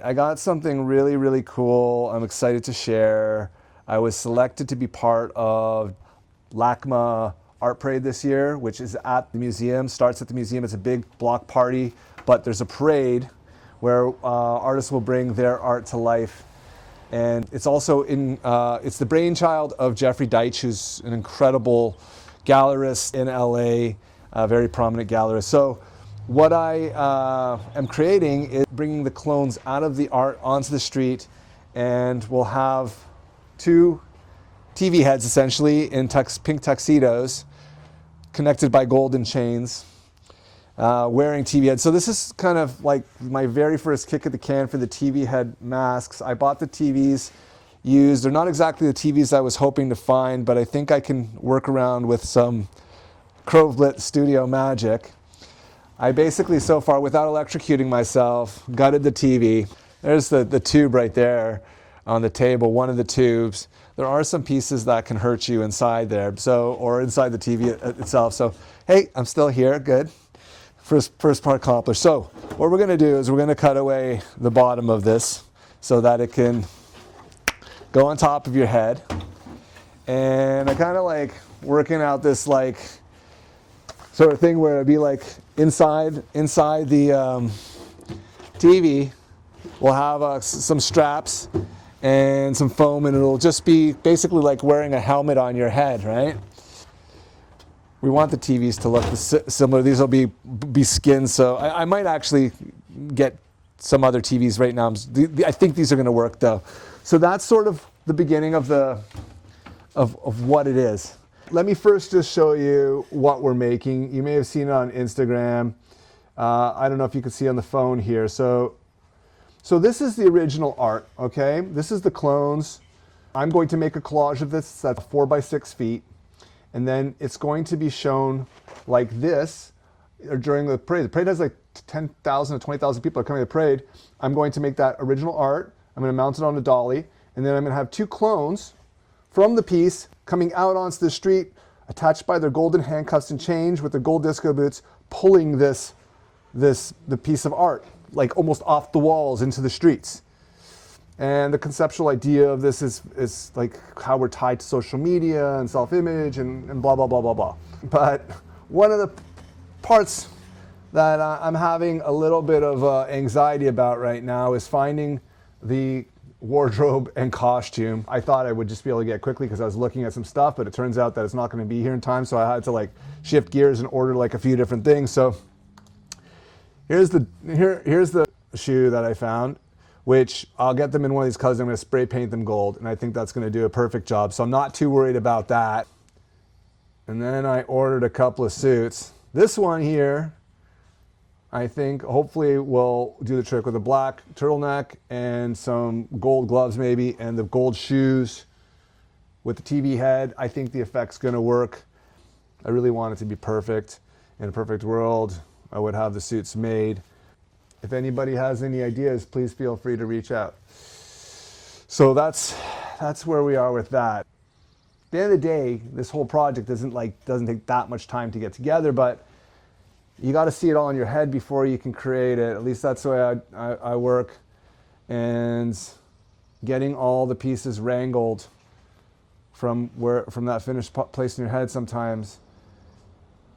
I got something really, really cool. I'm excited to share. I was selected to be part of LACMA Art Parade this year, which is at the museum, starts at the museum. It's a big block party, but there's a parade where artists will bring their art to life. And it's also it's the brainchild of Jeffrey Deitch, who's an incredible gallerist in LA, a very prominent gallerist. So what I am creating is bringing the clones out of the art onto the street, and we'll have 2 TV heads essentially in pink tuxedos connected by golden chains, wearing TV heads. So this is kind of like my very first kick at the can for the TV head masks. I bought the TVs used. They're not exactly the TVs I was hoping to find, but I think I can work around with some Krovblit studio magic. I basically, so far, without electrocuting myself, gutted the TV. There's the tube right there on the table, one of the tubes. There are some pieces that can hurt you inside there, or inside the TV itself. So, hey, I'm still here, good. First part accomplished. So what we're gonna do is we're gonna cut away the bottom of this so that it can go on top of your head. And I kind of like working out this like sort of thing where it'd be like inside the TV, we'll have some straps and some foam, and it'll just be basically like wearing a helmet on your head, right? We want the TVs to look similar. These will be skin, so I might actually get some other TVs right now. I think these are going to work though. So that's sort of the beginning of what it is. Let me first just show you what we're making. You may have seen it on Instagram. I don't know if you can see on the phone here. So this is the original art, okay? This is the clones. I'm going to make a collage of this that's 4 by 6 feet. And then it's going to be shown like this during the parade. The parade has like 10,000 to 20,000 people are coming to the parade. I'm going to make that original art. I'm going to mount it on a dolly. And then I'm going to have 2 clones from the piece coming out onto the street, attached by their golden handcuffs and chains with their gold disco boots, pulling the piece of art, like almost off the walls into the streets. And the conceptual idea of this is like how we're tied to social media and self-image and blah, blah, blah, blah, blah. But one of the parts that I'm having a little bit of anxiety about right now is finding the wardrobe and costume. I thought I would just be able to get quickly because I was looking at some stuff, but it turns out that it's not going to be here in time, so I had to like shift gears and order like a few different things. So here's the shoe that I found, which I'll get them in one of these colors. I'm going to spray paint them gold, and I think that's going to do a perfect job. So I'm not too worried about that. And then I ordered a couple of suits. This one here, I think hopefully will do the trick with a black turtleneck and some gold gloves maybe, and the gold shoes with the TV head. I think the effect's going to work. I really want it to be perfect. In a perfect world, I would have the suits made. If anybody has any ideas, please feel free to reach out. So that's where we are with that. At the end of the day, this whole project doesn't take that much time to get together, but you got to see it all in your head before you can create it. At least that's the way I work. And getting all the pieces wrangled from that finished place in your head sometimes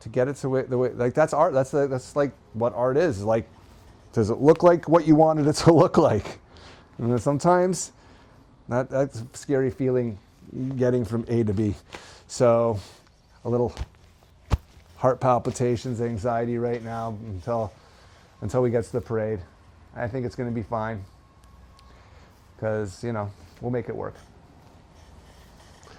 to get it to the way like that's art. That's like what art is. Like, does it look like what you wanted it to look like? And then sometimes that's a scary feeling getting from A to B. So a little heart palpitations, anxiety right now until we get to the parade. I think it's going to be fine because, we'll make it work.